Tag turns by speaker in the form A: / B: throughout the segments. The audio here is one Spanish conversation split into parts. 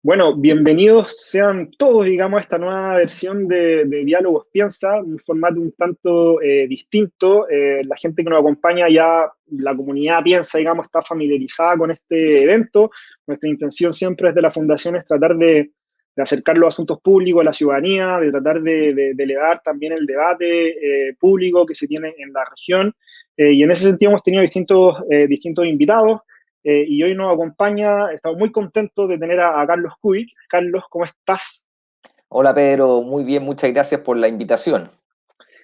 A: Bueno, bienvenidos sean todos, digamos, a esta nueva versión de Diálogos Piensa, un formato un tanto distinto. La gente que nos acompaña ya, la comunidad Piensa, digamos, está familiarizada con este evento. Nuestra intención siempre desde la Fundación es tratar de acercar los asuntos públicos a la ciudadanía, de tratar de elevar también el debate público que se tiene en la región. Y en ese sentido hemos tenido distintos invitados. Y hoy nos acompaña, estamos muy contentos de tener a Carlos Cubik. Carlos, ¿cómo estás?
B: Hola Pedro, muy bien, muchas gracias por la invitación.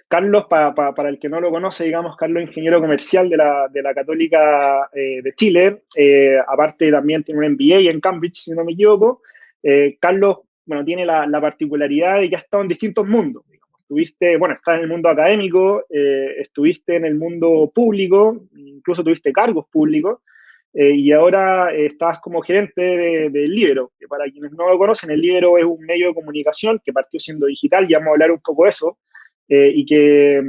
A: Carlos, para el que no lo conoce, digamos, Carlos es ingeniero comercial de la Católica de Chile. Aparte también tiene un MBA en Cambridge, si no me equivoco. Carlos, bueno, tiene la particularidad de que ha estado en distintos mundos. Digamos. Estuviste, bueno, estás en el mundo académico, estuviste en el mundo público, incluso tuviste cargos públicos. Y ahora estás como gerente del Libero, que para quienes no lo conocen, el Libero es un medio de comunicación que partió siendo digital, ya vamos a hablar un poco de eso, y que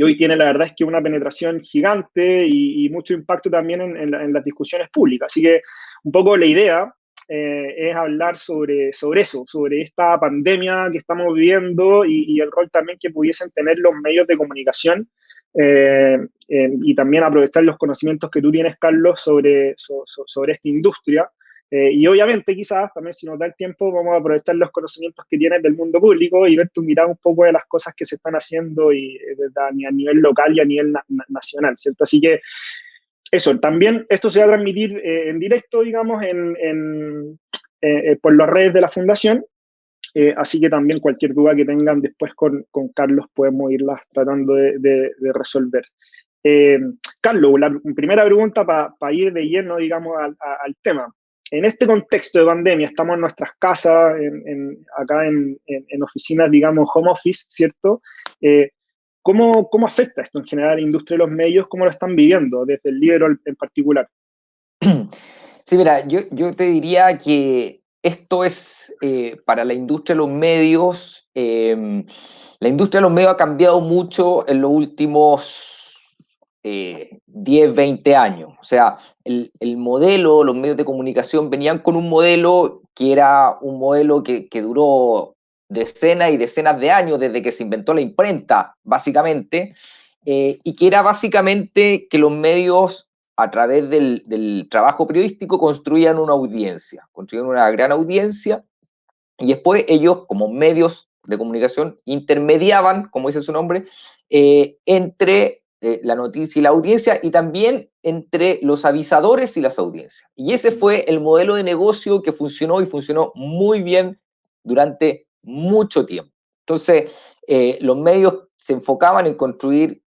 A: hoy tiene la verdad es que una penetración gigante y mucho impacto también en las discusiones públicas. Así que un poco la idea es hablar sobre eso, sobre esta pandemia que estamos viviendo y el rol también que pudiesen tener los medios de comunicación y también aprovechar los conocimientos que tú tienes, Carlos, sobre esta industria. Y obviamente, quizás también, si nos da el tiempo, vamos a aprovechar los conocimientos que tienes del mundo público y ver tu mirada un poco de las cosas que se están haciendo a nivel local y a nivel nacional, ¿cierto? Así que eso, también esto se va a transmitir en directo, digamos, por las redes de la Fundación. Así que también cualquier duda que tengan después con Carlos podemos irlas tratando de resolver. Eh, Carlos, la primera pregunta para ir de lleno, digamos, al tema. En este contexto de pandemia, estamos en nuestras casas, acá en oficinas, digamos, home office, ¿cierto? ¿Cómo afecta esto en general a la industria de los medios? ¿Cómo lo están viviendo desde el Libero en particular?
B: Sí, mira, yo te diría que esto es para la industria de los medios. La industria de los medios ha cambiado mucho en los últimos 10, 20 años. O sea, el modelo, los medios de comunicación venían con un modelo que era un modelo que duró decenas y decenas de años desde que se inventó la imprenta, básicamente, y que era básicamente que los medios a través del trabajo periodístico construían una gran audiencia, y después ellos, como medios de comunicación, intermediaban, como dice su nombre, entre la noticia y la audiencia, y también entre los avisadores y las audiencias. Y ese fue el modelo de negocio que funcionó y funcionó muy bien durante mucho tiempo. Entonces, los medios se enfocaban en construir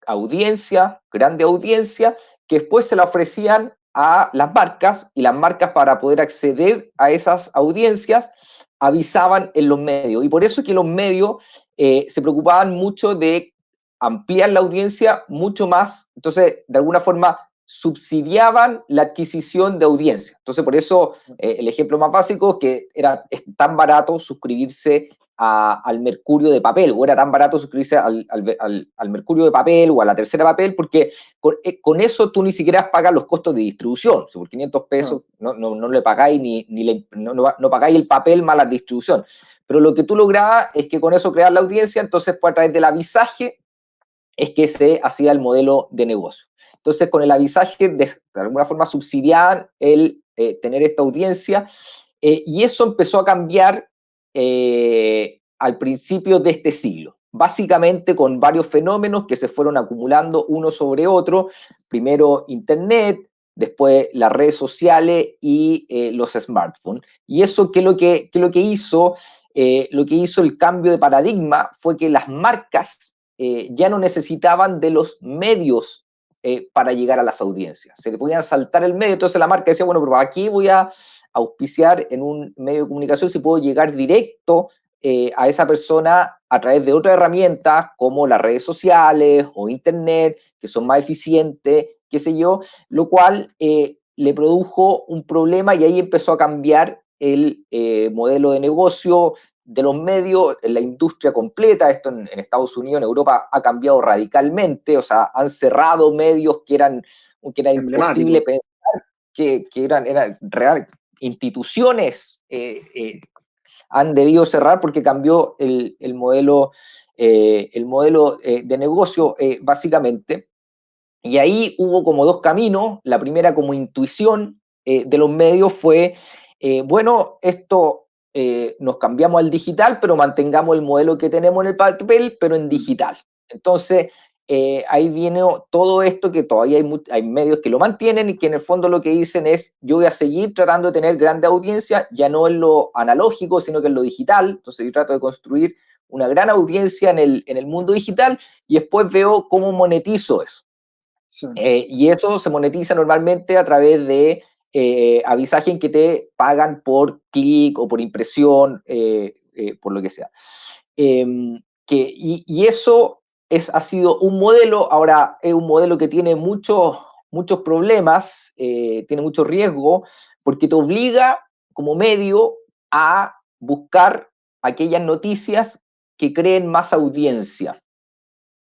B: audiencia, grande audiencia, que después se la ofrecían a las marcas, y las marcas, para poder acceder a esas audiencias, avisaban en los medios. Y por eso es que los medios se preocupaban mucho de ampliar la audiencia mucho más. Entonces, de alguna forma, subsidiaban la adquisición de audiencia. Entonces, por eso el ejemplo más básico es que es tan barato suscribirse al Mercurio de papel, o era tan barato suscribirse al Mercurio de papel o a la Tercera de papel, porque con eso tú ni siquiera pagas los costos de distribución. Si por 500 pesos no le pagáis no pagáis el papel más la distribución. Pero lo que tú lograbas es que con eso creas la audiencia. Entonces, pues, a través del avisaje es que se hacía el modelo de negocio. Entonces, con el avisaje, de alguna forma subsidiaban el tener esta audiencia, y eso empezó a cambiar al principio de este siglo, básicamente con varios fenómenos que se fueron acumulando uno sobre otro. Primero Internet, después las redes sociales y los smartphones. Y eso, ¿qué es lo que hizo? Lo que hizo el cambio de paradigma fue que las marcas ya no necesitaban de los medios para llegar a las audiencias. Se le podían saltar el medio. Entonces la marca decía, bueno, pero aquí voy a auspiciar en un medio de comunicación si puedo llegar directo a esa persona a través de otras herramientas como las redes sociales o internet, que son más eficientes, qué sé yo, lo cual le produjo un problema, y ahí empezó a cambiar el modelo de negocio de los medios en la industria completa. Esto en Estados Unidos, en Europa, ha cambiado radicalmente. O sea, han cerrado medios que era imposible
A: Emblemático.
B: pensar que eran real. instituciones han debido cerrar porque cambió el modelo de negocio, básicamente. Y ahí hubo como dos caminos. La primera, como intuición de los medios, fue, bueno, esto nos cambiamos al digital, pero mantengamos el modelo que tenemos en el papel, pero en digital. Entonces, ahí viene todo esto que todavía hay medios que lo mantienen y que en el fondo lo que dicen es, yo voy a seguir tratando de tener grande audiencia, ya no en lo analógico, sino que en lo digital. Entonces yo trato de construir una gran audiencia en el mundo digital y después veo cómo monetizo eso.
A: Sí.
B: Y eso se monetiza normalmente a través de avisaje en que te pagan por clic o por impresión, por lo que sea. Y eso ha sido un modelo, ahora es un modelo que tiene muchos problemas, tiene mucho riesgo, porque te obliga como medio a buscar aquellas noticias que creen más audiencia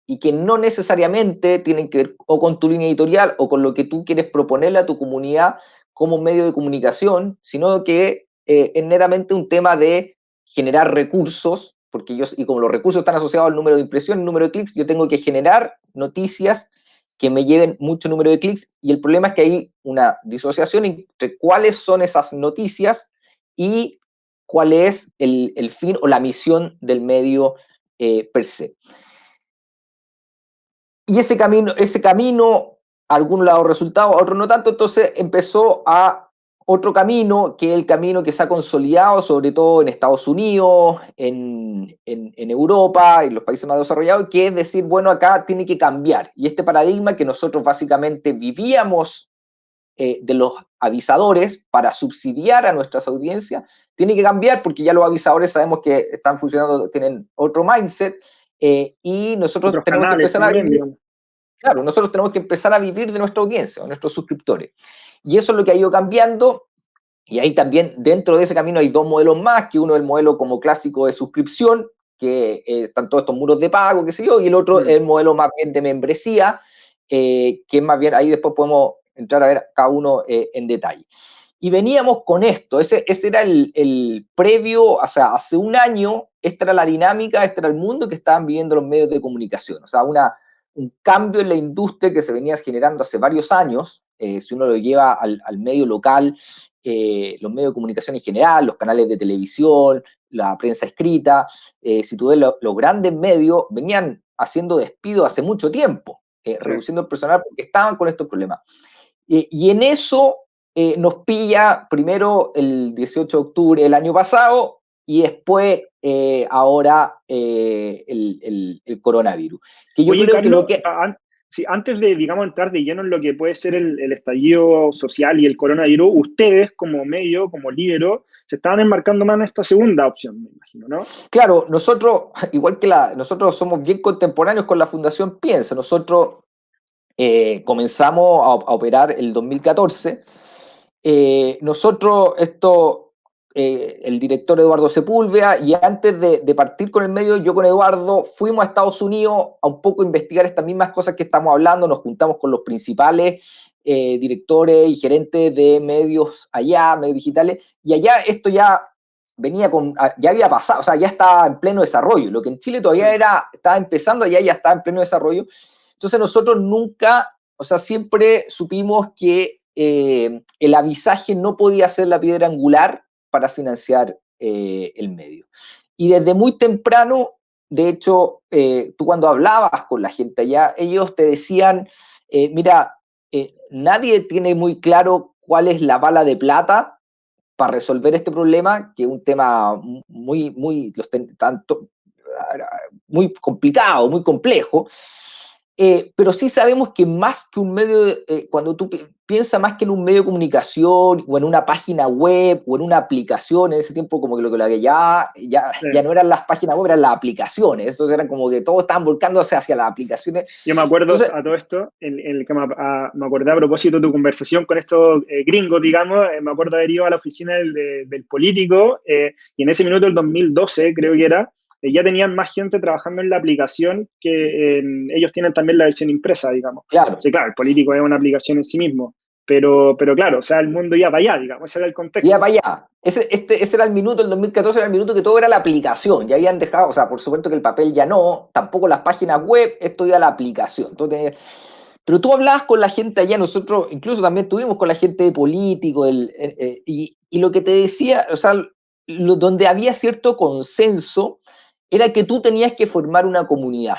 B: y que no necesariamente tienen que ver o con tu línea editorial o con lo que tú quieres proponerle a tu comunidad como medio de comunicación, sino que es netamente un tema de generar recursos, porque y como los recursos están asociados al número de impresiones, el número de clics, yo tengo que generar noticias que me lleven mucho número de clics, y el problema es que hay una disociación entre cuáles son esas noticias y cuál es el fin o la misión del medio per se. Y ese camino, a algunos le ha dado resultado, a otros no tanto. Entonces empezó a otro camino, que es el camino que se ha consolidado, sobre todo en Estados Unidos, en Europa, en los países más desarrollados, que es decir, bueno, acá tiene que cambiar. Y este paradigma que nosotros básicamente vivíamos de los avisadores para subsidiar a nuestras audiencias, tiene que cambiar, porque ya los avisadores sabemos que están funcionando, tienen otro mindset, y nosotros
A: Otros
B: tenemos que
A: canales
B: empezar a
A: también,
B: vivir.
A: digamos.
B: Claro, nosotros tenemos que empezar a vivir de nuestra audiencia, de nuestros suscriptores. Y eso es lo que ha ido cambiando. Y ahí también, dentro de ese camino, hay dos modelos más, que uno es el modelo como clásico de suscripción, que están todos estos muros de pago, qué sé yo, y el otro es el modelo más bien de membresía, que es más bien, ahí después podemos entrar a ver cada uno en detalle. Y veníamos con esto, ese era el previo, o sea, hace un año, esta era la dinámica, este era el mundo que estaban viviendo los medios de comunicación. O sea, un cambio en la industria que se venía generando hace varios años, si uno lo lleva al medio local, los medios de comunicación en general, los canales de televisión, la prensa escrita, si tú ves los grandes medios, venían haciendo despidos hace mucho tiempo, reduciendo el personal porque estaban con estos problemas. Y en eso nos pilla primero el 18 de octubre del año pasado y después ahora el coronavirus. Que yo
A: Oye,
B: creo que lo
A: Carlos,
B: que...
A: sí, antes de, digamos, entrar de lleno en lo que puede ser el estallido social y el coronavirus, ustedes como medio, como Libero, se estaban enmarcando más en esta segunda opción, me imagino, ¿no?
B: Claro, nosotros, igual que nosotros somos bien contemporáneos con la Fundación Piensa. Nosotros comenzamos a operar el 2014. Nosotros, el director Eduardo Sepúlveda, y antes de partir con el medio, yo con Eduardo fuimos a Estados Unidos a un poco investigar estas mismas cosas que estamos hablando. Nos juntamos con los principales directores y gerentes de medios allá, medios digitales, y allá esto ya ya había pasado, o sea, ya estaba en pleno desarrollo. Lo que en Chile
A: Sí.
B: todavía estaba empezando, allá ya estaba en pleno desarrollo. Entonces nosotros nunca, o sea, siempre supimos que el avisaje no podía ser la piedra angular para financiar el medio. Y desde muy temprano, de hecho, tú cuando hablabas con la gente allá, ellos te decían, mira, nadie tiene muy claro cuál es la bala de plata para resolver este problema, que es un tema tanto, muy complicado, muy complejo. Pero sí sabemos que más que un medio, cuando tú piensas más que en un medio de comunicación o en una página web o en una aplicación, en ese tiempo como que lo que ya no eran las páginas web, eran las aplicaciones. Entonces eran como que todos estaban volcándose hacia las aplicaciones.
A: Yo me acuerdo
B: Entonces,
A: a todo esto, en el que me acordé a propósito de tu conversación con estos gringos, digamos, me acuerdo haber ido a la oficina del político y en ese minuto, el 2012 creo que era, ya tenían más gente trabajando en la aplicación que ellos tienen también la versión impresa, digamos.
B: claro.
A: Sí, claro, el político es una aplicación en sí mismo. pero claro, o sea, el mundo iba para allá, digamos, ese era el
B: Ya
A: contexto.
B: para allá. Ese era el minuto, el 2014 era el minuto que todo era la aplicación. Ya habían dejado, o sea, por supuesto que el papel ya no, tampoco las páginas web, esto iba a la aplicación. Pero tú hablabas con la gente allá, nosotros incluso también tuvimos con la gente de político, y lo que te decía, o sea, donde había cierto consenso era que tú tenías que formar una comunidad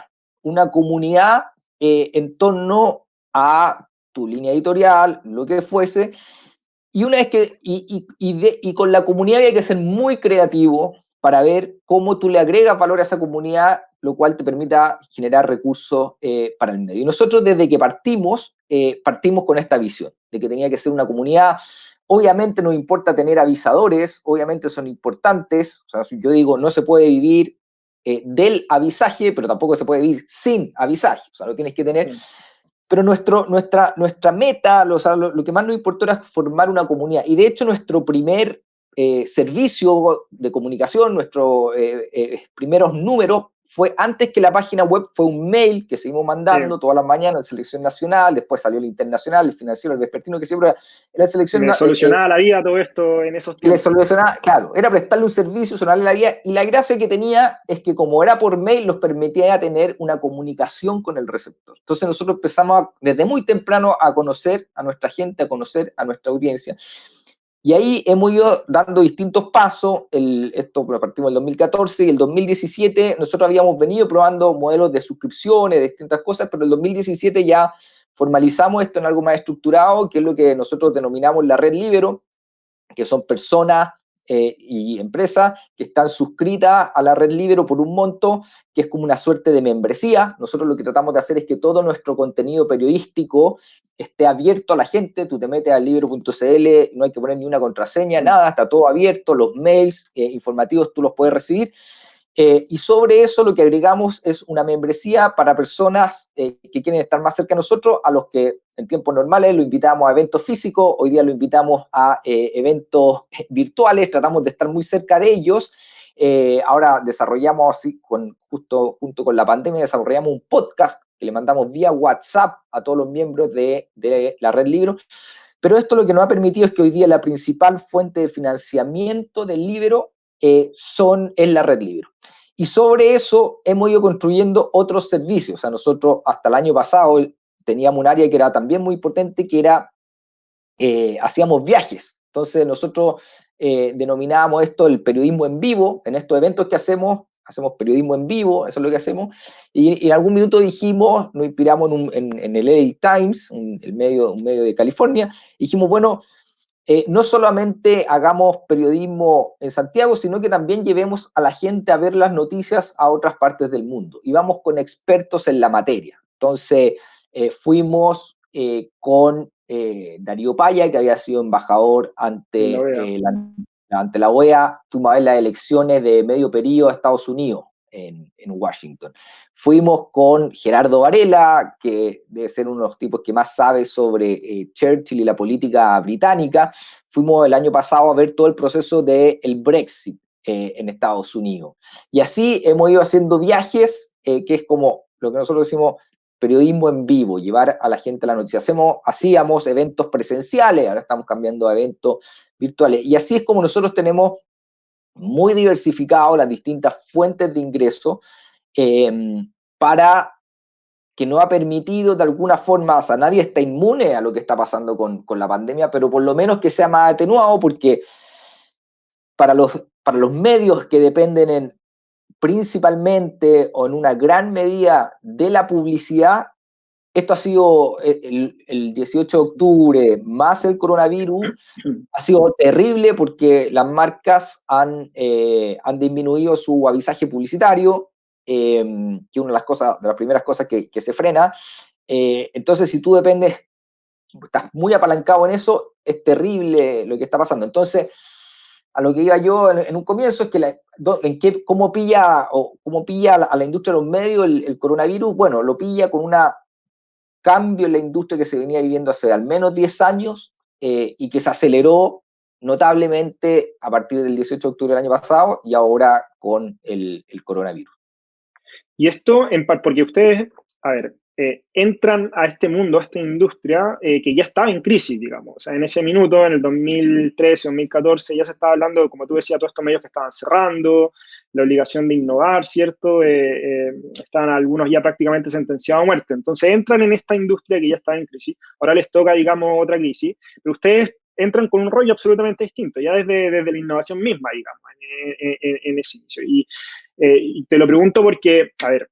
B: en torno a tu línea editorial, lo que fuese, y una vez que, y con la comunidad había que ser muy creativo para ver cómo tú le agregas valor a esa comunidad, lo cual te permita generar recursos para el medio. Y nosotros desde que partimos con esta visión, de que tenía que ser una comunidad. Obviamente nos importa tener avisadores, obviamente son importantes, o sea, yo digo, no se puede vivir del avisaje, pero tampoco se puede vivir sin avisaje, o sea, lo tienes que tener.
A: Sí.
B: Pero nuestra meta, o sea, lo que más nos importó era formar una comunidad. Y de hecho nuestro primer servicio de comunicación, nuestros primeros números, fue antes que la página web, fue un mail que seguimos
A: Sí.
B: mandando todas las mañanas en Selección Nacional, después salió el Internacional, el Financiero, el Vespertino, que siempre era
A: Y
B: Selección
A: le solucionaba la vida todo esto en esos
B: que le
A: tiempos.
B: solucionaba, claro, era prestarle un servicio, sonarle la vida, y la gracia que tenía es que como era por mail, nos permitía tener una comunicación con el receptor. Entonces nosotros empezamos desde muy temprano a conocer a nuestra gente, a conocer a nuestra audiencia. Y ahí hemos ido dando distintos pasos, esto partimos del 2014 y el 2017 nosotros habíamos venido probando modelos de suscripciones, de distintas cosas, pero el 2017 ya formalizamos esto en algo más estructurado, que es lo que nosotros denominamos la red Libero, que son personas y empresas que están suscritas a la red Libero por un monto que es como una suerte de membresía. Nosotros lo que tratamos de hacer es que todo nuestro contenido periodístico esté abierto a la gente. Tú te metes a libero.cl, no hay que poner ni una contraseña, nada, está todo abierto, los mails informativos tú los puedes recibir. Y sobre eso lo que agregamos es una membresía para personas que quieren estar más cerca de nosotros, a los que en tiempos normales lo invitamos a eventos físicos, hoy día lo invitamos a eventos virtuales, tratamos de estar muy cerca de ellos. Ahora desarrollamos, así, justo junto con la pandemia, desarrollamos un podcast que le mandamos vía WhatsApp a todos los miembros de la red Libero. Pero esto lo que nos ha permitido es que hoy día la principal fuente de financiamiento del Libero es la red Libero. Y sobre eso hemos ido construyendo otros servicios. O sea, nosotros hasta el año pasado teníamos un área que era también muy potente, que era, hacíamos viajes. Entonces nosotros denominábamos esto el periodismo en vivo. En estos eventos que hacemos periodismo en vivo, eso es lo que hacemos. Y en algún minuto dijimos, nos inspiramos en el LA Times, un medio de California, y dijimos, bueno, no solamente hagamos periodismo en Santiago, sino que también llevemos a la gente a ver las noticias a otras partes del mundo. Y vamos con expertos en la materia. Entonces, fuimos con Darío Paya, que había sido embajador
A: En la OEA.
B: ante la OEA. Fuimos a ver las elecciones de medio periodo a Estados Unidos en Washington. Fuimos con Gerardo Varela, que debe ser uno de los tipos que más sabe sobre Churchill y la política británica. Fuimos el año pasado a ver todo el proceso del Brexit en Estados Unidos. Y así hemos ido haciendo viajes, que es como lo que nosotros decimos periodismo en vivo, llevar a la gente la noticia. Hacíamos eventos presenciales, ahora estamos cambiando a eventos virtuales. Y así es como nosotros tenemos muy diversificado las distintas fuentes de ingreso para que nos ha permitido de alguna forma, o sea, nadie está inmune a lo que está pasando con la pandemia, pero por lo menos que sea más atenuado, porque para los medios que dependen principalmente o en una gran medida de la publicidad, esto ha sido el 18 de octubre más el coronavirus, ha sido terrible porque las marcas han disminuido su avisaje publicitario, que es una de las primeras cosas que se frena. Entonces, si tú dependes, estás muy apalancado en eso, es terrible lo que está pasando. Entonces, a lo que iba yo en un comienzo es que cómo pilla a la industria de los medios el coronavirus. Bueno, lo pilla con un cambio en la industria que se venía viviendo hace al menos 10 años y que se aceleró notablemente a partir del 18 de octubre del año pasado y ahora con el coronavirus.
A: Y esto, porque ustedes, a ver, entran a este mundo, a esta industria, que ya estaba en crisis, digamos. O sea, en ese minuto, en el 2013, 2014, ya se estaba hablando, como tú decías, todos estos medios que estaban cerrando, la obligación de innovar, ¿cierto? Estaban algunos ya prácticamente sentenciados a muerte. Entonces entran en esta industria que ya estaba en crisis. Ahora les toca, digamos, otra crisis, pero ustedes entran con un rollo absolutamente distinto, ya desde la innovación misma, digamos, en ese inicio. Y te lo pregunto porque, a ver,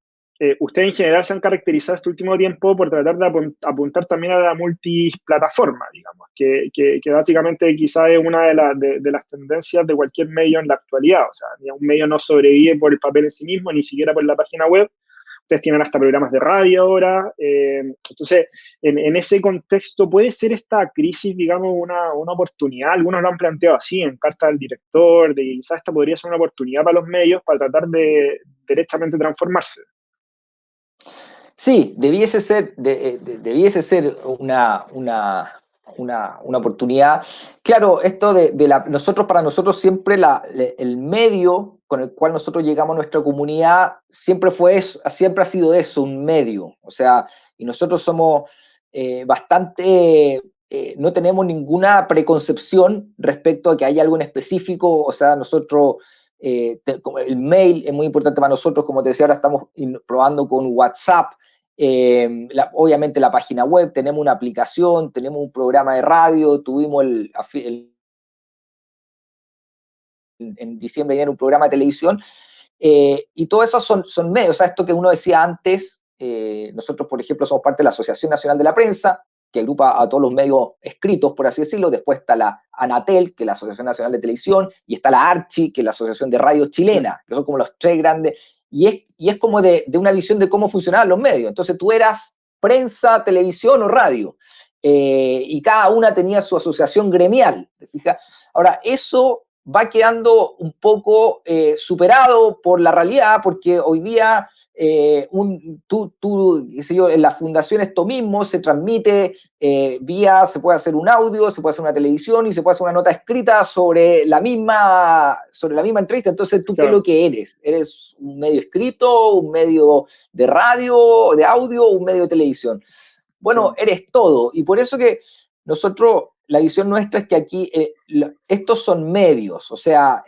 A: ustedes en general se han caracterizado este último tiempo por tratar de apuntar también a la multiplataforma, digamos, que básicamente quizá es una de las tendencias de cualquier medio en la actualidad. O sea, un medio no sobrevive por el papel en sí mismo, ni siquiera por la página web. Ustedes tienen hasta programas de radio ahora. Entonces, en ese contexto, ¿puede ser esta crisis, digamos, una oportunidad? Algunos lo han planteado así, en carta del director, de quizás esta podría ser una oportunidad para los medios para tratar de derechamente transformarse.
B: Sí, debiese ser una oportunidad. Claro, esto nosotros, para nosotros siempre el medio con el cual nosotros llegamos a nuestra comunidad siempre siempre ha sido eso, un medio. O sea, y nosotros somos bastante, no tenemos ninguna preconcepción respecto a que haya algo en específico. O sea, nosotros como el mail es muy importante para nosotros, como te decía, ahora estamos probando con WhatsApp. Obviamente la página web, tenemos una aplicación, tenemos un programa de radio, tuvimos en diciembre era un programa de televisión, y todo eso son medios. O sea, esto que uno decía antes, nosotros, por ejemplo, somos parte de la Asociación Nacional de la Prensa, que agrupa a todos los medios escritos, por así decirlo. Después está la Anatel, que es la Asociación Nacional de Televisión, y está la Archi, que es la Asociación de Radio Chilena, que son como los tres grandes, y es como de una visión de cómo funcionaban los medios. Entonces tú eras prensa, televisión o radio, y cada una tenía su asociación gremial, ¿te fijas? Ahora, eso va quedando un poco superado por la realidad, porque hoy día qué sé yo, en las fundaciones esto mismo se transmite se puede hacer un audio, se puede hacer una televisión y se puede hacer una nota escrita sobre la misma entrevista. Entonces, ¿tú qué es lo
A: Claro.
B: que eres? ¿Eres un medio escrito, un medio de radio, de audio, un medio de televisión?
A: Sí.
B: Bueno, eres todo. Y por eso que nosotros, la visión nuestra es que aquí estos son medios. O sea,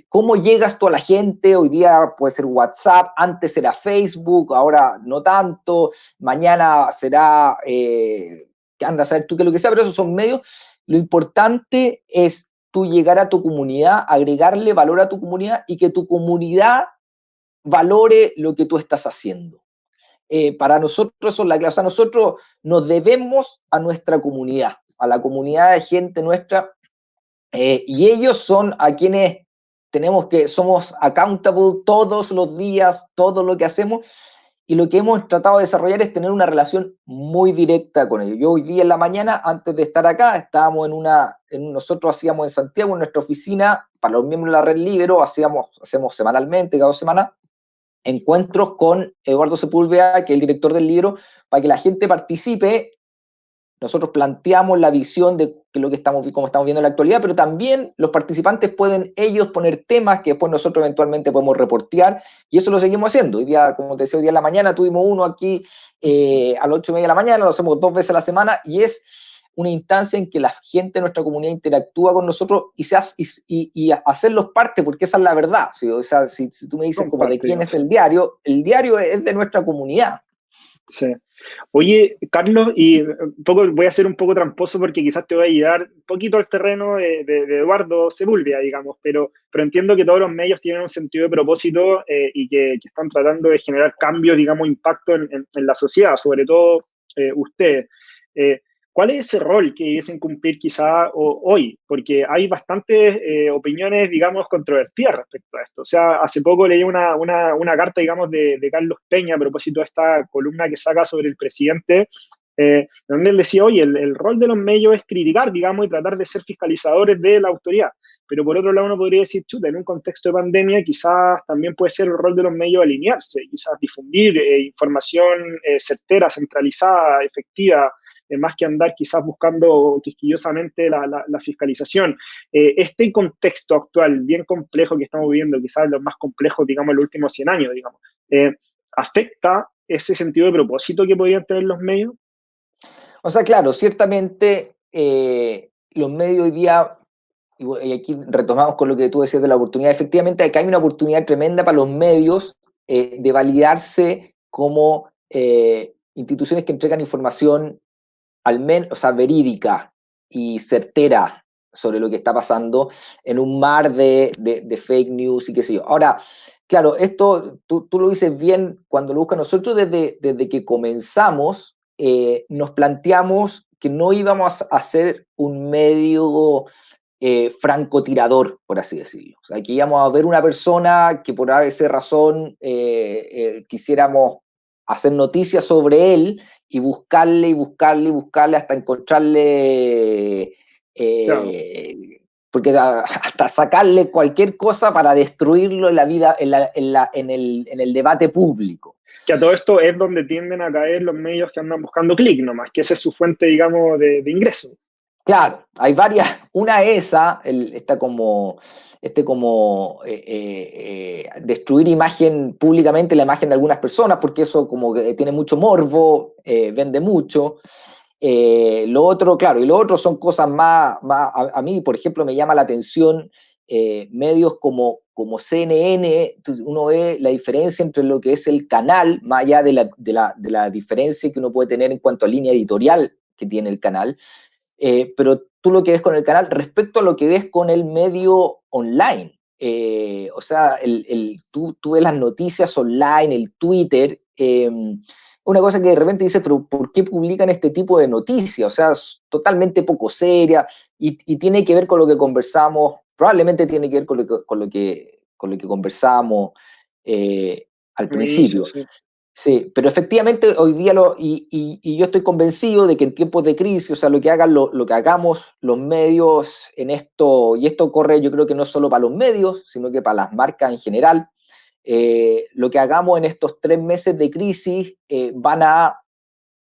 B: cómo llegas tú a la gente. Hoy día puede ser WhatsApp, antes era Facebook, ahora no tanto, mañana será, que anda a saber tú qué es lo que sea, pero esos son medios. Lo importante es tú llegar a tu comunidad, agregarle valor a tu comunidad y que tu comunidad valore lo que tú estás haciendo. Para nosotros eso es la clave. O sea, nosotros nos debemos a nuestra comunidad, a la comunidad de gente nuestra, y ellos son a quienes somos accountable todos los días, todo lo que hacemos, y lo que hemos tratado de desarrollar es tener una relación muy directa con ellos. Yo hoy día en la mañana, antes de estar acá, estábamos nosotros hacíamos en Santiago, en nuestra oficina, para los miembros de la Red Libero, hacemos semanalmente, cada 2 semanas, encuentros con Eduardo Sepúlveda, que es el director del libro, para que la gente participe. Nosotros planteamos la visión de lo que cómo estamos viendo en la actualidad, pero también los participantes pueden ellos poner temas que después nosotros eventualmente podemos reportear, y eso lo seguimos haciendo. Hoy día, como te decía, hoy día en la mañana tuvimos uno aquí a las 8:30 de la mañana, lo hacemos 2 veces a la semana, y es una instancia en que la gente de nuestra comunidad interactúa con nosotros y hacerlos parte, porque esa es la verdad. ¿Sí? O sea, si tú me dices
A: Son
B: como de
A: parte,
B: quién
A: digamos.
B: es el diario es de nuestra comunidad.
A: Sí. Oye, Carlos, y voy a ser un poco tramposo porque quizás te voy a llevar un poquito al terreno de Eduardo Sepúlveda, digamos, pero entiendo que todos los medios tienen un sentido de propósito, y que están tratando de generar cambios, digamos, impacto en la sociedad, sobre todo ustedes. Eh, ¿Cuál es ese rol que debiesen cumplir quizá hoy? Porque hay bastantes opiniones, digamos, controvertidas respecto a esto. O sea, hace poco leí una carta, digamos, de Carlos Peña a propósito de esta columna que saca sobre el presidente, donde él decía, oye, el rol de los medios es criticar, digamos, y tratar de ser fiscalizadores de la autoridad. Pero por otro lado uno podría decir, chuta, en un contexto de pandemia quizás también puede ser el rol de los medios alinearse, quizás difundir información certera, centralizada, efectiva, más que andar quizás buscando quisquillosamente la fiscalización. Este contexto actual, bien complejo que estamos viviendo, quizás los más complejos, digamos, en los últimos 100 años, digamos, afecta ese sentido de propósito que podrían tener los medios?
B: O sea, claro, ciertamente los medios hoy día, y aquí retomamos con lo que tú decías de la oportunidad, efectivamente acá hay una oportunidad tremenda para los medios de validarse como instituciones que entregan información al menos, o sea, verídica y certera sobre lo que está pasando en un mar de fake news y qué sé yo. Ahora, claro, esto tú lo dices bien cuando lo buscas nosotros desde que comenzamos, nos planteamos que no íbamos a hacer un medio francotirador, por así decirlo. O sea, que íbamos a ver una persona que por esa razón quisiéramos hacer noticias sobre él y buscarle y buscarle y buscarle hasta encontrarle,
A: Claro.
B: porque hasta sacarle cualquier cosa para destruirlo en la vida, en el debate público.
A: Que a todo esto es donde tienden a caer los medios que andan buscando clic nomás, que esa es su fuente, digamos, de ingreso.
B: Claro, hay varias. Una es esa, destruir imagen públicamente, la imagen de algunas personas, porque eso como que tiene mucho morbo, vende mucho. Lo otro, claro, y lo otro son cosas a mí, por ejemplo, me llama la atención medios como CNN. Entonces uno ve la diferencia entre lo que es el canal, más allá de la diferencia que uno puede tener en cuanto a línea editorial que tiene el canal, pero tú lo que ves con el canal respecto a lo que ves con el medio online. O sea, tú ves las noticias online, el Twitter, una cosa que de repente dices, pero ¿por qué publican este tipo de noticias? O sea, es totalmente poco seria y tiene que ver con lo que conversamos, probablemente tiene que ver con lo que conversamos al
A: Al inicio,
B: principio.
A: sí.
B: Sí, pero efectivamente hoy día y yo estoy convencido de que en tiempos de crisis, o sea, lo que hagamos los medios en esto, y esto corre yo creo que no solo para los medios, sino que para las marcas en general, lo que hagamos en estos 3 meses de crisis van a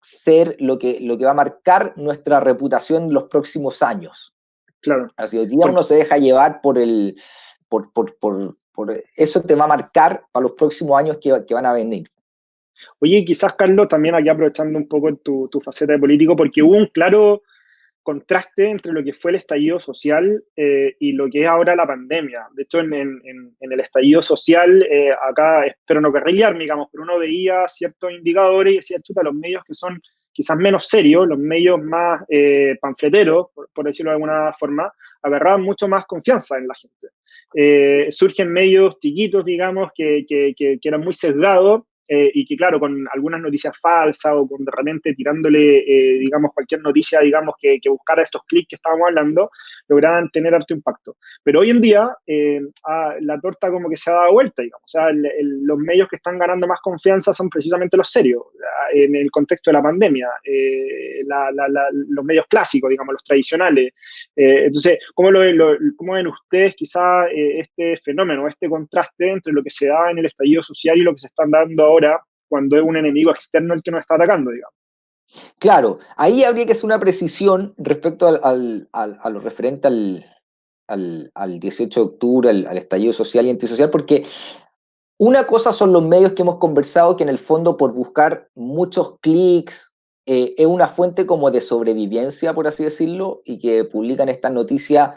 B: ser lo que va a marcar nuestra reputación en los próximos años.
A: Claro.
B: Así hoy día uno se deja llevar por eso te va a marcar para los próximos años que van a venir.
A: Oye, quizás, Carlos, también aquí aprovechando un poco tu faceta de político, porque hubo un claro contraste entre lo que fue el estallido social y lo que es ahora la pandemia. De hecho, en el estallido social, acá espero no carrilearme, digamos, pero uno veía ciertos indicadores y decía, chuta, los medios que son quizás menos serios, los medios más panfleteros, por decirlo de alguna forma, agarraban mucho más confianza en la gente. Surgen medios chiquitos, digamos, que eran muy sesgados y que, claro, con algunas noticias falsas o con de repente tirándole, digamos, cualquier noticia, digamos, que buscara estos clics que estábamos hablando, lograban tener harto impacto. Pero hoy en día la torta como que se ha dado vuelta, digamos. O sea, los medios que están ganando más confianza son precisamente los serios, en el contexto de la pandemia. Los medios clásicos, digamos, los tradicionales. Entonces, ¿cómo ven ustedes quizá este fenómeno, este contraste entre lo que se da en el estallido social y lo que se está dando ahora cuando es un enemigo externo el que nos está atacando, digamos?
B: Claro, ahí habría que hacer una precisión respecto a lo referente al 18 de octubre, al estallido social y antisocial, porque una cosa son los medios que hemos conversado, que en el fondo por buscar muchos clics es una fuente como de sobrevivencia, por así decirlo, y que publican estas noticias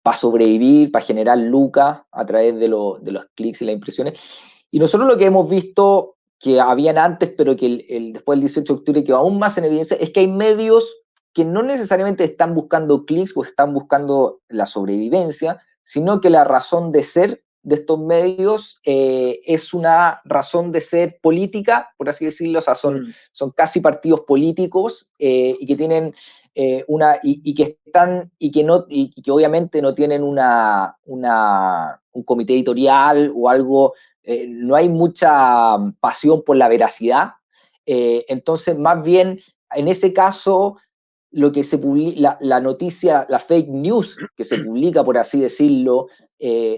B: para sobrevivir, para generar lucas a través de los clics y las impresiones. Y nosotros lo que hemos visto que habían antes, pero que después del 18 de octubre quedó aún más en evidencia, es que hay medios que no necesariamente están buscando clics o están buscando la sobrevivencia, sino que la razón de ser de estos medios es una razón de ser política, por así decirlo, o sea, son casi partidos políticos y que tienen y que están y que obviamente no tienen un comité editorial o algo, no hay mucha pasión por la veracidad. Entonces, más bien, en ese caso, lo que se publica, la noticia, la fake news que se publica, por así decirlo,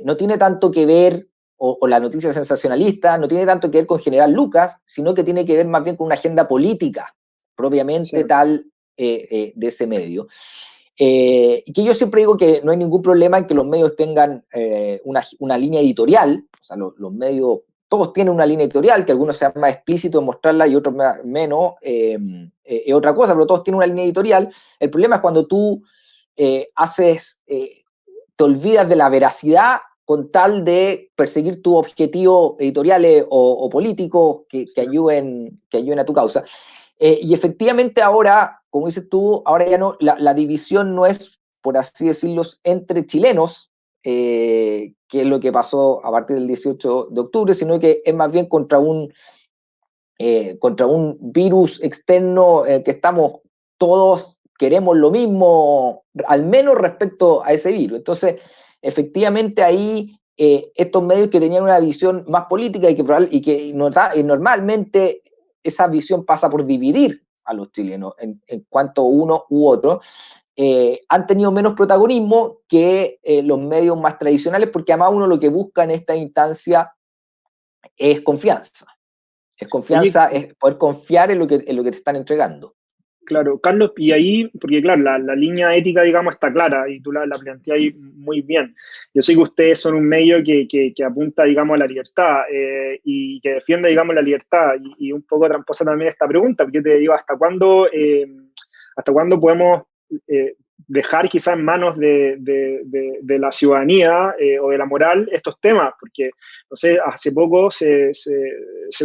B: no tiene tanto que ver, o la noticia sensacionalista, no tiene tanto que ver con General Lucas, sino que tiene que ver más bien con una agenda política
A: Sí,
B: propiamente tal de ese medio. Y que yo siempre digo que no hay ningún problema en que los medios tengan una línea editorial, o sea, los medios todos tienen una línea editorial, que algunos sean más explícitos en mostrarla y otros menos, es otra cosa, pero todos tienen una línea editorial. El problema es cuando tú te olvidas de la veracidad con tal de perseguir tus objetivos editoriales o políticos que ayuden a tu causa. Y efectivamente ahora, como dices tú, ahora ya no, la división no es, por así decirlo, entre chilenos, que es lo que pasó a partir del 18 de octubre, sino que es más bien contra un virus externo que estamos todos, queremos lo mismo, al menos respecto a ese virus. Entonces, efectivamente ahí estos medios que tenían una visión más política y normalmente esa visión pasa por dividir a los chilenos en cuanto uno u otro, han tenido menos protagonismo que los medios más tradicionales, porque además uno lo que busca en esta instancia es confianza. Es
A: Oye,
B: confianza, es poder confiar en lo que te están entregando.
A: claro, Carlos, y ahí, porque claro, la línea ética, digamos, está clara y tú la planteas ahí muy bien. Yo sé que ustedes son un medio que apunta, digamos, a la libertad y que defiende, digamos, la libertad y un poco tramposa también esta pregunta, porque yo te digo, hasta cuándo podemos dejar quizás en manos de la ciudadanía o de la moral estos temas? Porque, no sé, hace poco se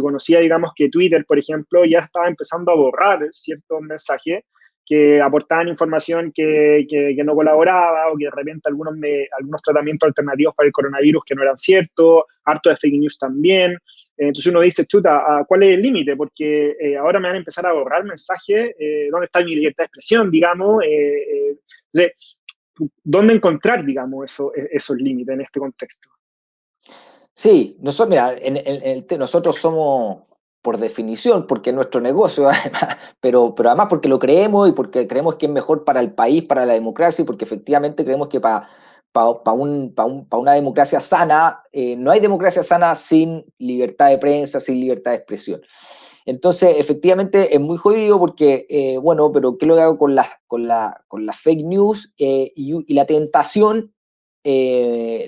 A: conocía, digamos, que Twitter, por ejemplo, ya estaba empezando a borrar ciertos mensajes que aportaban información que no colaboraba o que de repente algunos tratamientos alternativos para el coronavirus que no eran ciertos, harto de fake news también. Entonces uno dice, chuta, ¿cuál es el límite? Porque ahora me van a empezar a borrar mensajes, ¿dónde está mi libertad de expresión, digamos? Entonces, ¿dónde encontrar, digamos, esos límites en este contexto?
B: Sí, nosotros, mira, nosotros somos, por definición, porque es nuestro negocio, además, pero además porque lo creemos y porque creemos que es mejor para el país, para la democracia, y porque efectivamente creemos que para una democracia sana, no hay democracia sana sin libertad de prensa, sin libertad de expresión. Entonces, efectivamente, es muy jodido porque, bueno, pero ¿qué es lo que hago con las fake news? Y la tentación es